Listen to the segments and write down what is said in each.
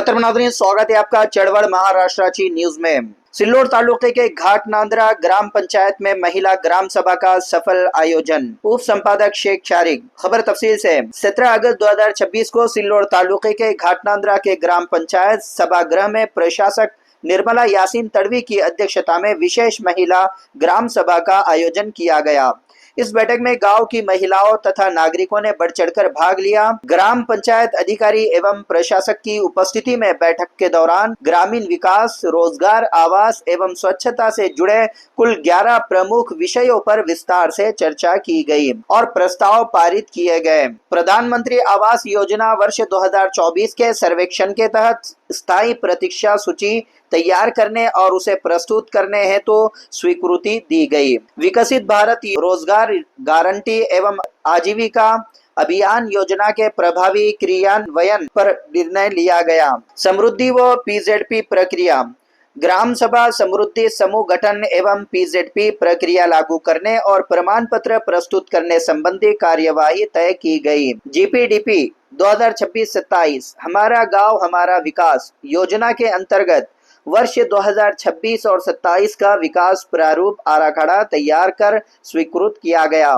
महतरम नाज़रीन, स्वागत है आपका चळवळ महाराष्ट्राची न्यूज में। सिल्लोड तालुके के घाट नांदरा ग्राम पंचायत में महिला ग्राम सभा का सफल आयोजन। उप संपादक शेख शारिक। खबर तफसील से 17 अगस्त 2026 को सिल्लोड तालुके के घाट नांदरा के ग्राम पंचायत सभागृह में प्रशासक निर्मला यासीन तड़वी की अध्यक्षता में विशेष महिला ग्राम सभा का आयोजन किया गया। इस बैठक में गांव की महिलाओं तथा नागरिकों ने बढ़ चढ़कर भाग लिया। ग्राम पंचायत अधिकारी एवं प्रशासक की उपस्थिति में बैठक के दौरान ग्रामीण विकास, रोजगार, आवास एवं स्वच्छता से जुड़े कुल 11 प्रमुख विषयों पर विस्तार से चर्चा की गई और प्रस्ताव पारित किए गए। प्रधानमंत्री आवास योजना वर्ष 2024 के सर्वेक्षण के तहत स्थायी प्रतीक्षा सूची तैयार करने और उसे प्रस्तुत करने हेतु तो स्वीकृति दी गई। विकसित भारत रोजगार गारंटी एवं आजीविका अभियान योजना के प्रभावी क्रियान्वयन पर निर्णय लिया गया। समृद्धि व पीजेडपी प्रक्रिया, ग्राम सभा समृद्धि समूह गठन एवं पीजेडपी प्रक्रिया लागू करने और प्रमाण पत्र प्रस्तुत करने संबंधी कार्यवाही तय की गई। जीपीडीपी 2026-27 हमारा गांव हमारा विकास योजना के अंतर्गत वर्ष 2026 और 27 का विकास प्रारूप आराखड़ा तैयार कर स्वीकृत किया गया।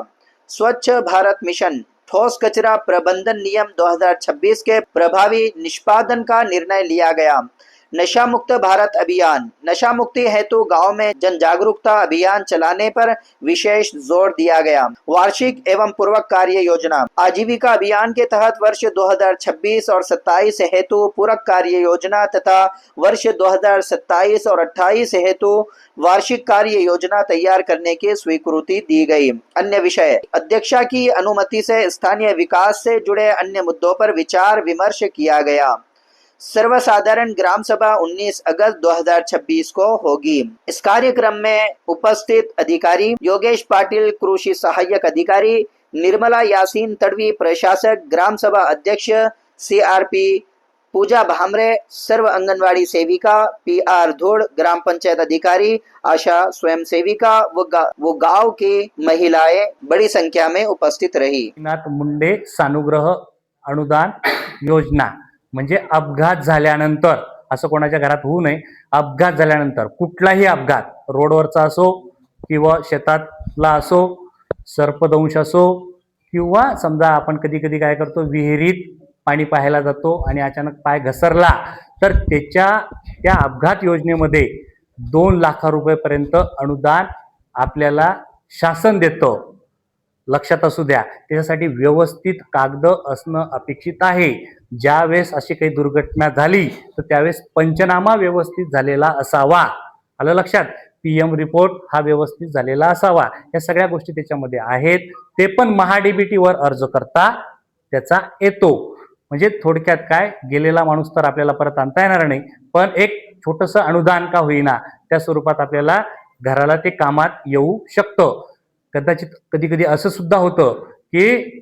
स्वच्छ भारत मिशन ठोस कचरा प्रबंधन नियम 2026 के प्रभावी निष्पादन का निर्णय लिया गया। नशा मुक्त भारत अभियान, नशा मुक्ति हेतु गांव में जन जागरूकता अभियान चलाने पर विशेष जोर दिया गया। वार्षिक एवं पूर्वक कार्य योजना, आजीविका अभियान के तहत वर्ष 2026 और 27 हेतु पूरक कार्य योजना तथा वर्ष 2027 और 28 हेतु वार्षिक कार्य योजना तैयार करने की स्वीकृति दी गई। अन्य विषय, अध्यक्षा की अनुमति से स्थानीय विकास से जुड़े अन्य मुद्दों पर विचार विमर्श किया गया। सर्वसाधारण ग्राम सभा 19 अगस्त 2026 को होगी। इस कार्यक्रम में उपस्थित अधिकारी योगेश पाटिल कृषि सहायक अधिकारी, निर्मला यासीन तड़वी प्रशासक, ग्राम सभा अध्यक्ष सीआरपी पूजा भामरे, सर्व आंगनवाड़ी सेविका पीआर धूड़, ग्राम पंचायत अधिकारी, आशा स्वयं सेविका वो गांव की महिलाएं बड़ी संख्या में उपस्थित रही। नाथ मुंडे सानुग्रह अनुदान योजना म्हणजे अपघात झाल्यानंतर, असं कोणाच्या घरात होऊ नये, अपघात झाल्यानंतर कुठलाही अपघात रोडवरचा असो किंवा शेतातला असो, सर्पदंश असो किंवा समजा आपण कधी कधी काय करतो, विहिरीत पाणी पाहायला जातो आणि अचानक पाय घसरला तर त्या अपघात योजनेमध्ये 2 लाख रुपयेपर्यंत अनुदान आपल्याला शासन देतं। लक्षात असू द्या, त्याच्यासाठी व्यवस्थित कागद असणं अपेक्षित आहे। ज्यावेळेस अशी काही दुर्घटना झाली तर त्यावेळेस पंचनामा व्यवस्थित झालेला असावा। आलं लक्षात? पीएम रिपोर्ट हा व्यवस्थित झालेला असावा। या सगळ्या गोष्टी त्याच्यामध्ये आहेत। ते पण महाडीबीटी वर अर्ज करता त्याचा येतो। म्हणजे थोडक्यात काय, गेलेला माणूस तर आपल्याला परत आणता येणार नाही, पण एक छोटंसं अनुदान का होईना त्या स्वरूपात आपल्याला घराला ते कामात येऊ शकतं। कदाचित कधी कधी असं सुद्धा होतं की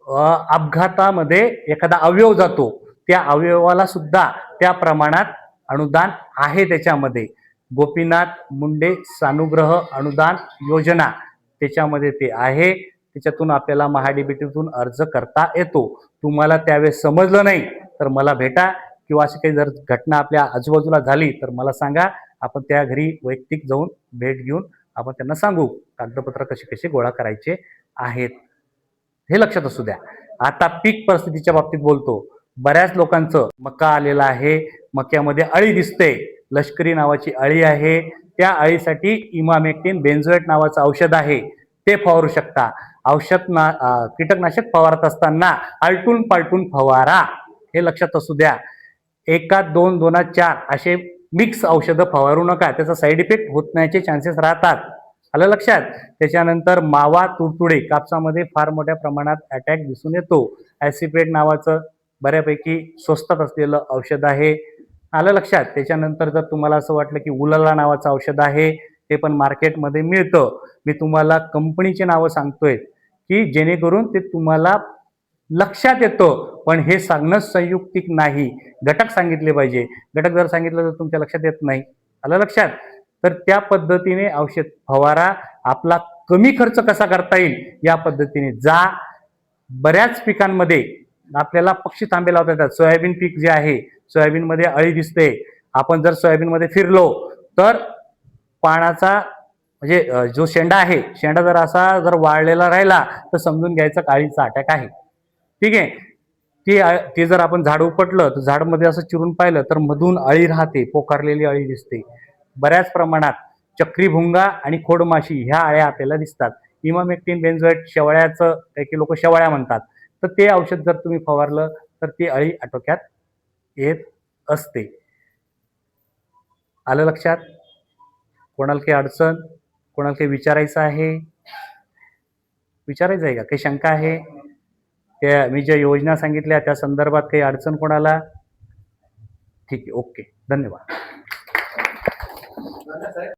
अपघातामध्ये एखादा अवयव जातो, त्या अवयवाला सुद्धा त्या प्रमाणात अनुदान आहे त्याच्यामध्ये। गोपीनाथ मुंडे सानुग्रह अनुदान योजना त्याच्यामध्ये ते आहे। त्याच्यातून आपल्याला महाडीबीटीतून अर्ज करता येतो। तुम्हाला त्यावेळेस समजलं नाही तर मला भेटा किंवा अशी काही जर घटना आपल्या आजूबाजूला झाली तर मला सांगा। आपण त्या घरी वैयक्तिक जाऊन भेट घेऊन आपण त्यांना सांगू कागदपत्र कसे कसे गोळा करायचे आहेत, हे लक्षात असू द्या। आता पीक परिस्थितीच्या बाबतीत बोलतो। बऱ्याच लोकांचं मका आलेला आहे, मक्यामध्ये अळी दिसते, लष्करी नावाची अळी आहे। त्या अळीसाठी इमामेक्टिन बेन्झोएट नावाचं औषध आहे, ते फवारू शकता। कीटकनाशक फवारत असताना आलटून पालटून फवारा, हे लक्षात असू द्या। 1, 2, 2, 4 असे मिक्स औषधं फवारू नका, त्याचा साईड इफेक्ट होत नाहीचे चान्सेस राहतात। आलं लक्षात? त्याच्यानंतर मावा तुडतुडे कापसामध्ये फार मोठ्या प्रमाणात अटॅक दिसून येतो। ॲसिपेट नावाचं बऱ्यापैकी स्वस्तात असलेलं औषध आहे। आलं लक्षात? त्याच्यानंतर जर तुम्हाला असं वाटलं की उलाला नावाचं औषध आहे, ते पण मार्केटमध्ये मिळतं। मी तुम्हाला कंपनीचे नावं सांगतोय की जेणेकरून ते तुम्हाला लक्षात येतं, पण हे सांगणं संयुक्तिक नाही, घटक सांगितले पाहिजे। घटक जर सांगितलं तर तुमच्या लक्षात येत नाही। आलं लक्षात? तर त्या पद्धतीने औषध फवारा। आपला कमी खर्च कसा करता येईल या पद्धतीने जा। बऱ्याच पिकांमध्ये आपल्याला पक्षी थांबे लावता येतात। सोयाबीन पीक जे आहे, सोयाबीनमध्ये अळी दिसते, आपण जर सोयाबीनमध्ये फिरलो तर पानाचा म्हणजे जो शेंडा आहे, शेंडा जर असा जर वाळलेला राहिला तर समजून घ्यायचं अळीचा अटॅक आहे. ठीक आहे. ती जर आपण झाड उपटलं तर झाडमध्ये असं चिरून पाहिलं तर मधून अळी राहते, पोकारलेली अळी दिसते. बऱ्याच प्रमाणात चक्रीभुंगा आणि खोडमाशी ह्या अळ्या आपल्याला दिसतात. इमामेक्टिन बेन्झोएट शेवळ्याचं काही लोक शेवळ्या म्हणतात, तर ते औषध जर तुम्ही फवारलं तर ती अळी आटोक्यात येत असते. आलं लक्षात? कोणाला काही अडचण, कोणाला काही विचारायचं आहे, विचारायचं आहे का? काही शंका आहे? त्या मी ज्या योजना सांगितल्या त्या संदर्भात काही अडचण कोणाला? ठीक आहे, ओके, धन्यवाद.